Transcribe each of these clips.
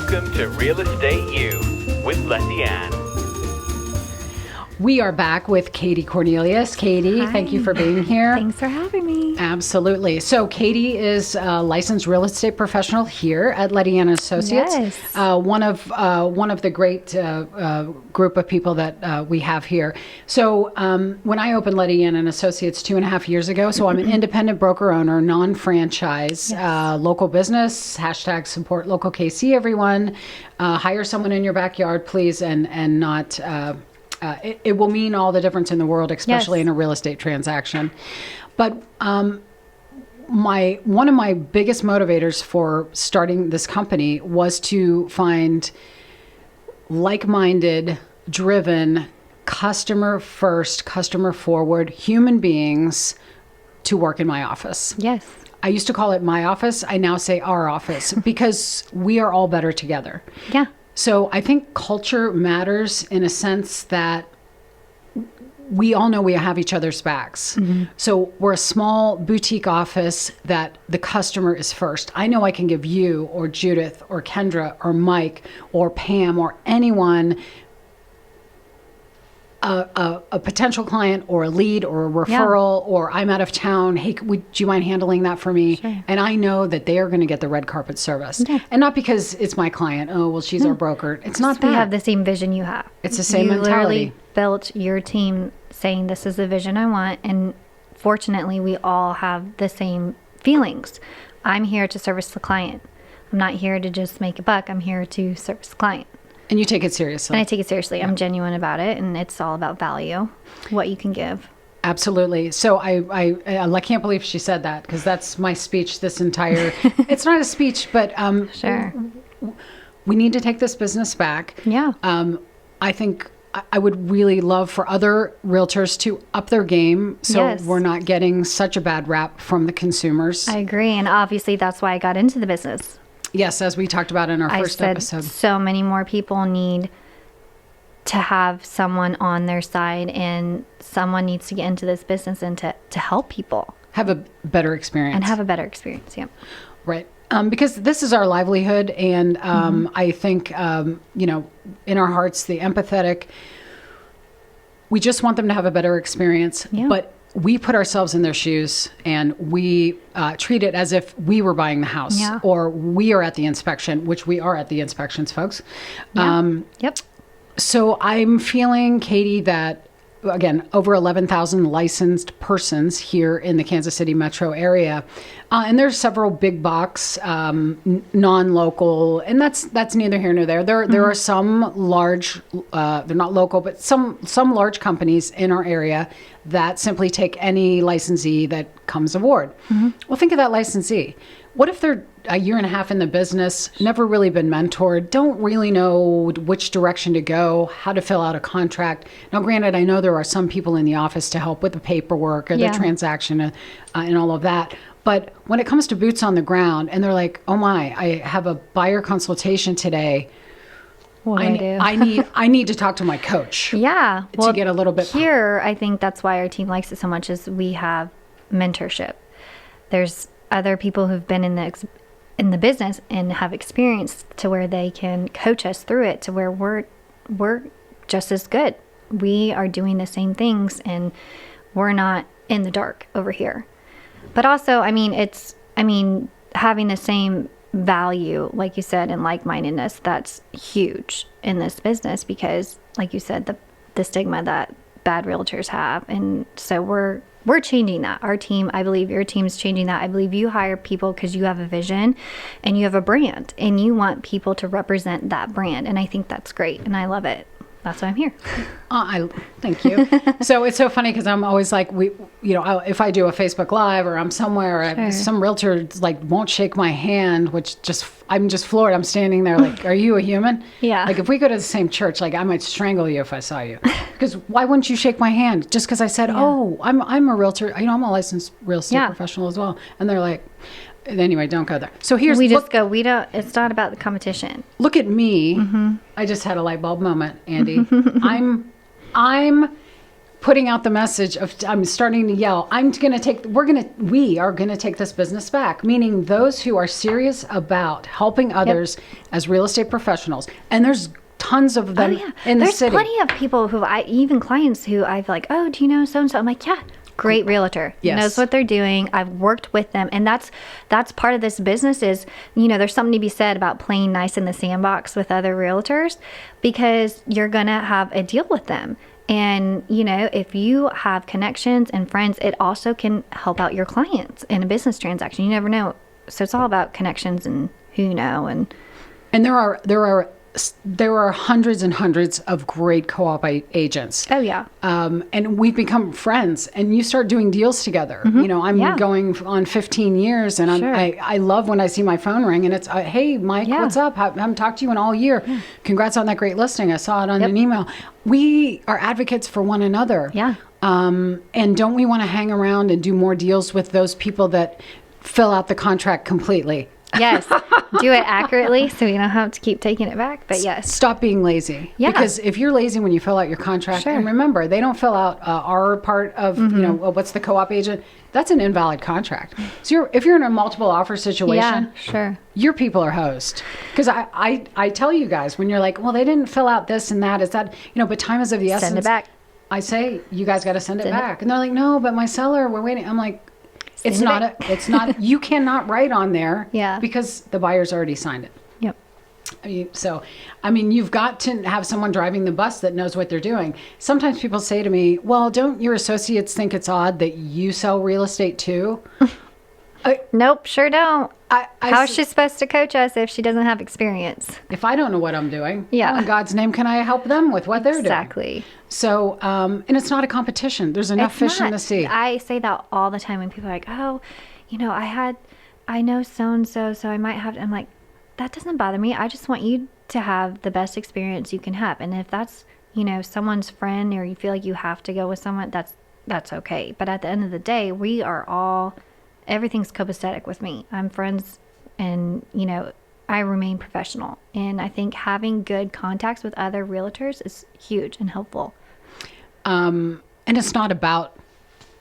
Welcome to Real Estate U with Lettiann. We are back with Katie Cornelius. Katie, Hi. Thank you for being here. Thanks for having me. Absolutely. So Katie is a licensed real estate professional here at Lettiann Associates. Yes. One of the great group of people that we have here. So when I opened Lettiann Associates 2.5 years ago, so I'm an independent broker owner, non-franchise, local business, hashtag support local KC, everyone. Hire someone in your backyard, please, and not... It will mean all the difference in the world, especially in a real estate transaction. But one of my biggest motivators for starting this company was to find like-minded, driven, customer-first, customer-forward human beings to work in my office. Yes. I used to call it my office. I now say our office because we are all better together. Yeah. So I think culture matters in a sense that we all know we have each other's backs. Mm-hmm. So we're a small boutique office that the customer is first. I know I can give you or Judith or Kendra or Mike or Pam or anyone a potential client or a lead or a referral or I'm out of town. Hey, would you mind handling that for me? Sure. And I know that they are going to get the red carpet service. Yeah. And not because it's my client. Oh, well, she's our broker. It's not that. We have the same vision you have. It's the same you mentality. Literally built your team saying this is the vision I want. And fortunately, we all have the same feelings. I'm here to service the client. I'm not here to just make a buck. I'm here to service the client. And you take it seriously. And I take it seriously. I'm genuine about it. And it's all about value, what you can give. Absolutely. So I can't believe she said that because that's my speech this entire, it's not a speech, but Sure. We need to take this business back. Yeah. I think I would really love for other realtors to up their game so we're not getting such a bad rap from the consumers. I agree. And obviously that's why I got into the business. Yes, as we talked about in our first episode. So many more people need to have someone on their side, and someone needs to get into this business and to help people. Have a better experience. And have a better experience, yeah. Right. Because this is our livelihood, and I think, in our hearts, the empathetic, we just want them to have a better experience. Yeah. But we put ourselves in their shoes and we treat it as if we were buying the house or we are at the inspection, which we are at the inspections, folks. Yeah. Yep. So I'm feeling, Katie, that, again, over 11,000 licensed persons here in the Kansas City metro area. And there's several big box, non-local, and that's neither here nor there. There are some large, they're not local, but some large companies in our area that simply take any licensee that comes aboard. Mm-hmm. Well, think of that licensee. What if they're a year and a half in the business, never really been mentored, don't really know which direction to go, how to fill out a contract? Now, granted, I know there are some people in the office to help with the paperwork or the transaction and all of that. But when it comes to boots on the ground and they're like, oh my, I have a buyer consultation today. What do I do? I need to talk to my coach. Yeah. To get a little bit here, I think that's why our team likes it so much is we have mentorship. There's other people who've been in the business and have experience to where they can coach us through it to where we're just as good. We are doing the same things and we're not in the dark over here. But also, having the same value, like you said, and like-mindedness, that's huge in this business because, like you said, the stigma that bad realtors have. And so we're changing that. Our team, I believe your team's changing that. I believe you hire people because you have a vision and you have a brand and you want people to represent that brand. And I think that's great. And I love it. That's why I'm here. Thank you. So it's so funny because I'm always like, if I do a Facebook Live or I'm somewhere, some realtor won't shake my hand, I'm just floored. I'm standing there like, are you a human? Yeah. Like if we go to the same church, I might strangle you if I saw you. Because why wouldn't you shake my hand? Just because I said, I'm a realtor. I'm a licensed real estate professional as well. And they're like, anyway, don't go there. So it's not about the competition. Look at me. Mm-hmm. I just had a light bulb moment, Andy. I'm putting out the message of, I'm starting to yell, we are going to take this business back, meaning those who are serious about helping others as real estate professionals. And there's tons of them in the city. There's plenty of people even clients who I've like, oh, do you know so-and-so? I'm like, yeah, great realtor. Yes. Knows what they're doing. I've worked with them. And that's part of this business is, there's something to be said about playing nice in the sandbox with other realtors because you're going to have a deal with them. And, if you have connections and friends, it also can help out your clients in a business transaction. You never know. So it's all about connections and who you know. And there are hundreds and hundreds of great co-op agents. Oh, yeah. And we've become friends, and you start doing deals together. I'm going on 15 years, and I love when I see my phone ring, and it's, hey, Mike, what's up? I haven't talked to you in all year. Yeah. Congrats on that great listing. I saw it on an email. We are advocates for one another. Yeah. And don't we want to hang around and do more deals with those people that fill out the contract completely? Yes. Do it accurately so you don't have to keep taking it back. But yes. Stop being lazy. Yeah. Because if you're lazy when you fill out your contract, and remember, they don't fill out our part of, what's the co-op agent? That's an invalid contract. So if you're in a multiple offer situation, your people are host. Because I tell you guys, when you're like, well, they didn't fill out this and that, is that, but time is of the essence. Send it back. I say, you guys got to send it back. And they're like, no, but my seller, we're waiting. I'm like, it's not, you cannot write on there because the buyer's already signed it. Yep. You've got to have someone driving the bus that knows what they're doing. Sometimes people say to me, well, don't your associates think it's odd that you sell real estate too? Nope, sure don't. How's she supposed to coach us if she doesn't have experience? If I don't know what I'm doing, how in God's name can I help them with what they're doing? Exactly. So, and it's not a competition. There's enough fish in the sea. I say that all the time when people are like, oh, I know so-and-so, so I might have to. I'm like, that doesn't bother me. I just want you to have the best experience you can have. And if that's, someone's friend or you feel like you have to go with someone, that's okay. But at the end of the day, we are all... everything's copacetic with me. I'm friends and, I remain professional. And I think having good contacts with other realtors is huge and helpful. And it's not about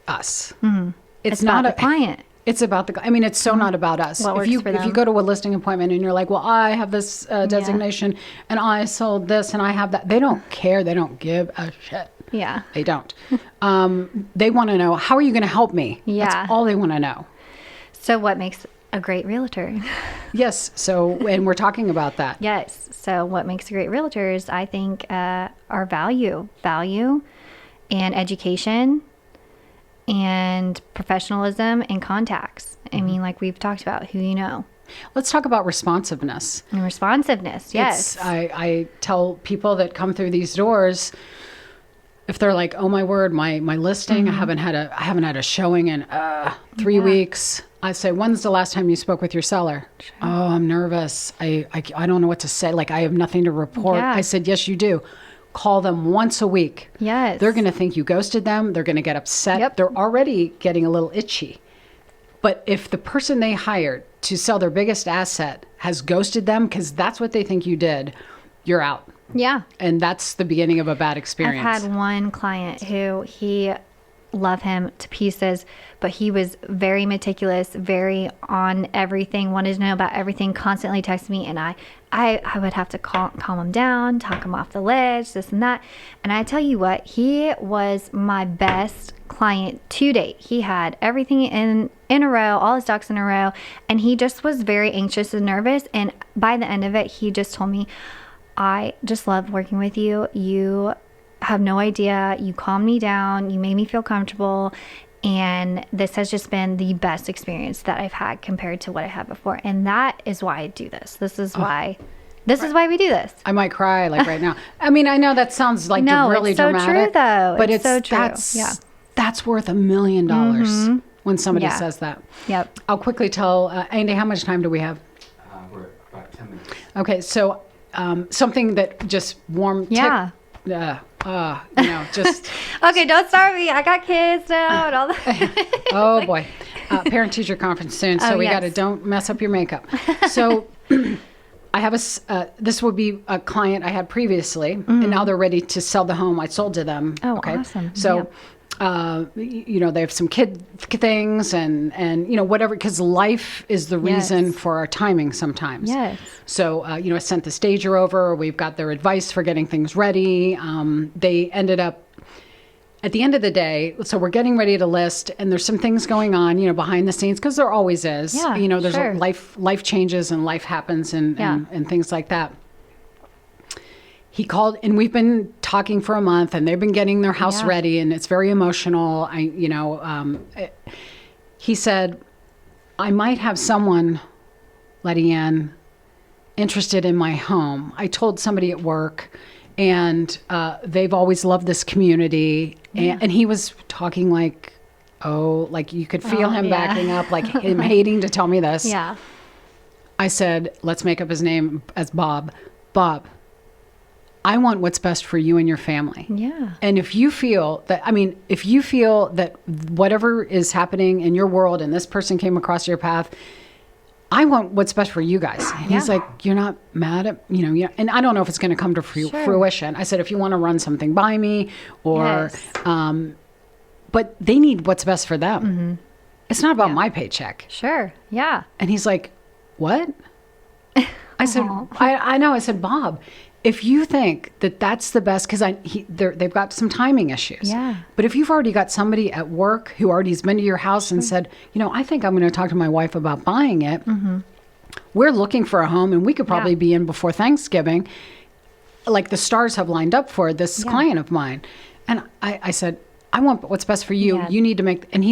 us. Mm-hmm. It's not the client. It's about it's so not about us. If you go to a listing appointment and you're like, well, I have this designation and I sold this and I have that. They don't care. They don't give a shit. Yeah. They don't. They want to know, how are you going to help me? Yeah. That's all they want to know. So what makes a great realtor? Yes. So, and we're talking about that. Yes. So what makes a great realtor is, I think, our value and education and professionalism and contacts. Mm-hmm. Like we've talked about, who you know. Let's talk about responsiveness. And responsiveness, yes. I tell people that come through these doors, if they're like, oh my word, my listing, I haven't had a showing in 3 weeks. I say, when's the last time you spoke with your seller? Sure. Oh, I'm nervous. I don't know what to say. Like, I have nothing to report. Yeah. I said, yes, you do. Call them once a week. Yes. They're going to think you ghosted them. They're going to get upset. Yep. They're already getting a little itchy. But if the person they hired to sell their biggest asset has ghosted them because that's what they think you did, you're out. Yeah. And that's the beginning of a bad experience. I've had one client who love him to pieces, but he was very meticulous, very on everything, wanted to know about everything, constantly texted me, and I would have to calm him down, talk him off the ledge, this and that. And I tell you what, he was my best client to date. He had everything in a row, all his ducks in a row, and he just was very anxious and nervous. And by the end of it, he just told me, I just love working with you. You have no idea. You calmed me down. You made me feel comfortable. And this has just been the best experience that I've had compared to what I had before. And that is why I do this. This is why we do this. I might cry like right now. I mean, I know that sounds like really it's so dramatic. True, though. But it's so true. That's worth $1 million when somebody says that. Yep. I'll quickly tell Andy, how much time do we have? We're about 10 minutes. Okay, so something that just warmed. Yeah. Just. Okay, don't start me. I got kids now and all that. Oh boy, parent teacher conference soon, so we got to don't mess up your makeup. So, I have this would be a client I had previously, and now they're ready to sell the home I sold to them. Oh, awesome. So, they have some kid things and whatever, because life is the reason for our timing sometimes. Yes. So, I sent the stager over. We've got their advice for getting things ready. They ended up, at the end of the day, so we're getting ready to list, and there's some things going on, behind the scenes, because there always is. Yeah, There's sure. life changes and life happens and things like that. He called, and we've been talking for a month, and they've been getting their house ready, and it's very emotional. He said, I might have someone, Lettiann, interested in my home. I told somebody at work, and they've always loved this community. And he was talking like you could feel him backing up, like him hating to tell me this. Yeah. I said, let's make up his name as Bob. Bob, I want what's best for you and your family. Yeah. And if you feel that whatever is happening in your world and this person came across your path, I want what's best for you guys. And he's like, you're not mad at, and I don't know if it's going to come to fruition. I said, if you want to run something by me or, but they need what's best for them. Mm-hmm. It's not about my paycheck. Sure. Yeah. And he's like, what? I said, I know. I said, Bob, if you think that that's the best, because they've got some timing issues. Yeah. But if you've already got somebody at work who already has been to your house and said, I think I'm going to talk to my wife about buying it. Mm-hmm. We're looking for a home, and we could probably be in before Thanksgiving. Like the stars have lined up for this client of mine. And I said, I want what's best for you. Yeah. You need to make, and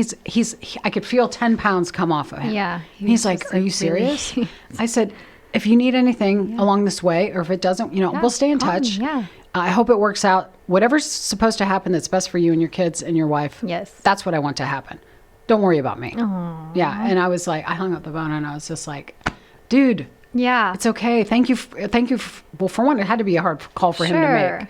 I could feel 10 pounds come off of him. Yeah. And he's like, are you serious? I said, if you need anything along this way, or if it doesn't, we'll stay in touch. Yeah. I hope it works out. Whatever's supposed to happen that's best for you and your kids and your wife. Yes. That's what I want to happen. Don't worry about me. Aww. Yeah. And I was like, I hung up the phone and I was just like, dude. Yeah. It's okay. Thank you. Well, for one, it had to be a hard call for him to make.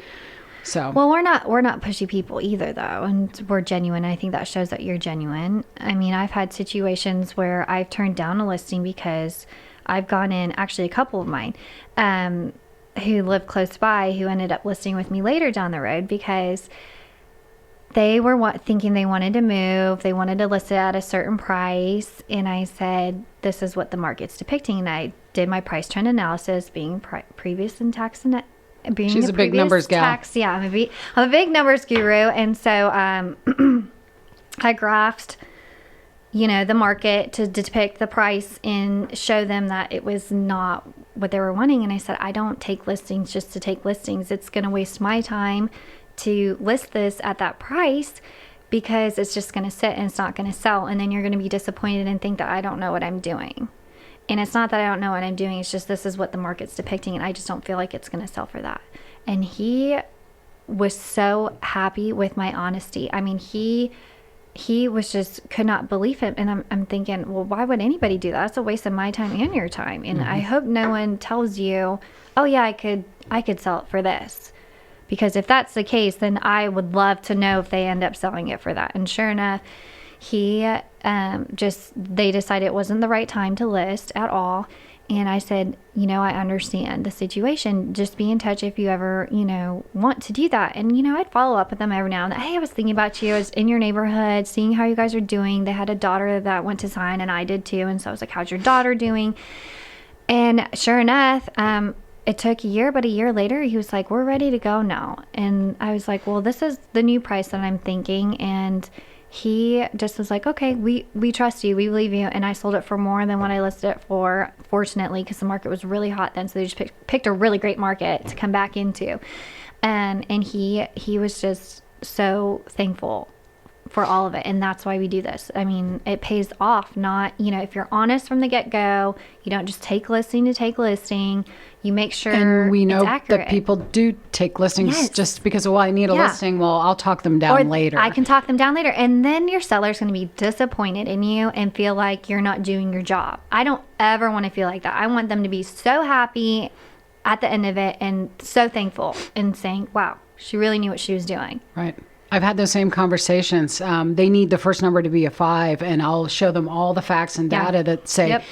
So. Well, we're not pushy people either, though, and we're genuine. I think that shows that you're genuine. I mean, I've had situations where I've turned down a listing because I've gone in, actually a couple of mine, who live close by, who ended up listing with me later down the road because they were thinking they wanted to move. They wanted to list it at a certain price. And I said, this is what the market's depicting. And I did my price trend analysis, being previous in tax and being she's a big numbers gal. Yeah, I'm a big numbers guru. And so I graphed the market to depict the price and show them that it was not what they were wanting. And I said, I don't take listings just to take listings. It's going to waste my time to list this at that price because it's just going to sit and it's not going to sell. And then you're going to be disappointed and think that I don't know what I'm doing. And it's not that I don't know what I'm doing. It's just this is what the market's depicting. And I just don't feel like it's going to sell for that. And he was so happy with my honesty. I mean, he was just could not believe it. And I'm thinking, well, why would anybody do that? That's a waste of my time and your time. And I hope no one tells you, oh yeah, I could sell it for this. Because if that's the case, then I would love to know if they end up selling it for that. And sure enough, they decided it wasn't the right time to list at all. And I said, I understand the situation. Just be in touch if you ever, want to do that. And, I'd follow up with them every now and then. Hey, I was thinking about you. I was in your neighborhood, seeing how you guys are doing. They had a daughter that went to sign, and I did too. And so I was like, how's your daughter doing? And sure enough, it took a year, but a year later, he was like, we're ready to go now. And I was like, well, this is the new price that I'm thinking. And he just was like, okay, we trust you. We believe you. And I sold it for more than what I listed it for, fortunately, because the market was really hot then. So they just picked a really great market to come back into. And he was just so thankful for all of it. And that's why we do this. I mean, it pays off. Not, if you're honest from the get-go, you don't just take listing to take listing. You make sure and we know it's accurate. That people do take listings just because, I need a listing. Well, I'll talk them down later. I can talk them down later. And then your seller's going to be disappointed in you and feel like you're not doing your job. I don't ever want to feel like that. I want them to be so happy at the end of it and so thankful and saying, wow, she really knew what she was doing. Right. I've had those same conversations. They need the first number to be a 5, and I'll show them all the facts and data that say,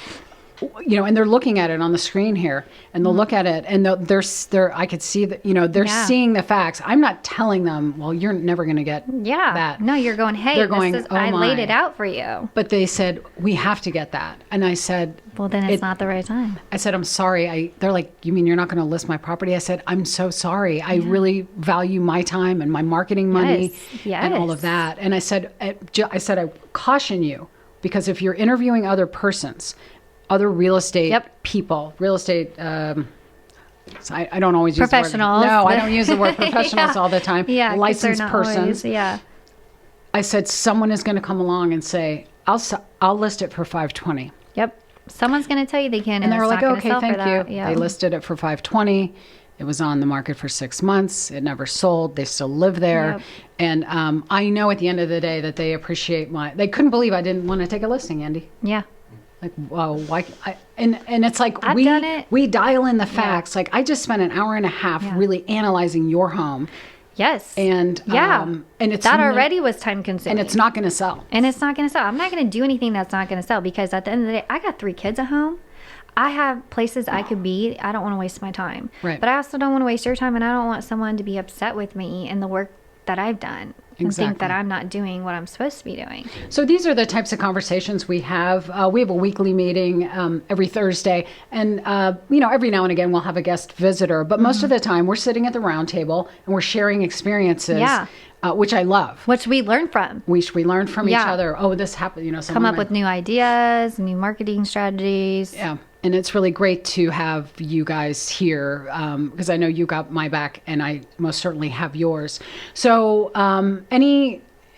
and they're looking at it on the screen here, and they'll look at it, and they're I could see that, they're seeing the facts. I'm not telling them, well, you're never going to get that. No, you're going, hey, They're going, oh I laid my. it out for you. But they said, we have to get that. And I said, Well, then it's not the right time. I said, I'm sorry. They're like, you mean you're not going to list my property? I said, I'm so sorry. I really value my time and my marketing money and all of that. And I said, I caution you, because if you're interviewing other real estate people, real estate, so I don't always use professionals. the word. No, I don't use the word professionals all the time. Yeah, licensed persons. Always, I said, someone is going to come along and say, I'll list it for $520. Yep. Someone's going to tell you they can, And they were like, okay, thank you. Yeah. They listed it for $520. It was on the market for 6 months. It never sold. They still live there. Yep. And I know at the end of the day that they appreciate they couldn't believe I didn't want to take a listing, Andy. Yeah. Like, well, why? And it's like, I've done it. we dial in the facts. Like, I just spent an hour and a half really analyzing your home. Yes. And and it's that already was time consuming. And it's not going to sell. And it's not going to sell. I'm not going to do anything that's not going to sell, because at the end of the day, I got 3 kids at home. I have places I could be. I don't want to waste my time. Right. But I also don't want to waste your time, and I don't want someone to be upset with me and the work that I've done and think that I'm not doing what I'm supposed to be doing. So these are the types of conversations we have. We have a weekly meeting every Thursday, and every now and again we'll have a guest visitor. But most of the time we're sitting at the round table and we're sharing experiences. Yeah. Which I love. Which we learn from. We learn from each other. Oh, this happened. Come up with new ideas, new marketing strategies. Yeah. And it's really great to have you guys here, because I know you got my back and I most certainly have yours. So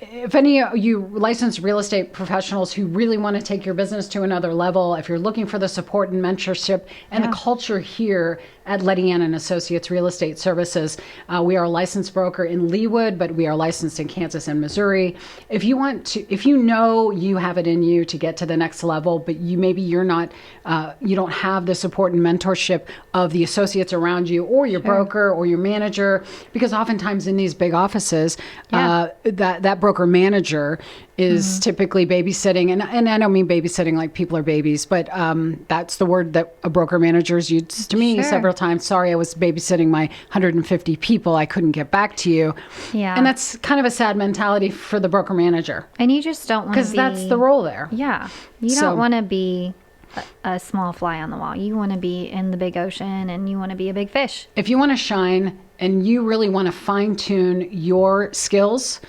if any of you licensed real estate professionals who really want to take your business to another level, if you're looking for the support and mentorship and the culture here at Lettiann and Associates Real Estate Services, we are a licensed broker in Leawood, but we are licensed in Kansas and Missouri. If you know you have it in you to get to the next level, but you're not, you don't have the support and mentorship of the associates around you, or your broker or your manager, because oftentimes in these big offices, that broker manager is typically babysitting, and I don't mean babysitting like people are babies, but that's the word that a broker manager has used to me several times. Sorry, I was babysitting my 150 people. I couldn't get back to you. Yeah. And that's kind of a sad mentality for the broker manager. And you just don't want to be... Because that's the role there. Yeah. You don't want to be a small fly on the wall. You want to be in the big ocean, and you want to be a big fish. If you want to shine and you really want to fine-tune your skills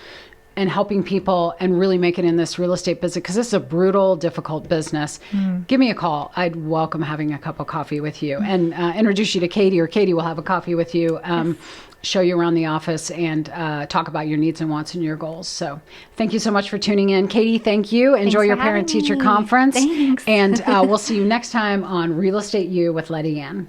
and helping people and really make it in this real estate business, because this is a brutal, difficult business, give me a call. I'd welcome having a cup of coffee with you and introduce you to Katie, or Katie will have a coffee with you, show you around the office, and talk about your needs and wants and your goals. So thank you so much for tuning in. Katie, thank you. Enjoy your parent-teacher conference. Thanks. And we'll see you next time on Real Estate U with Lettiann.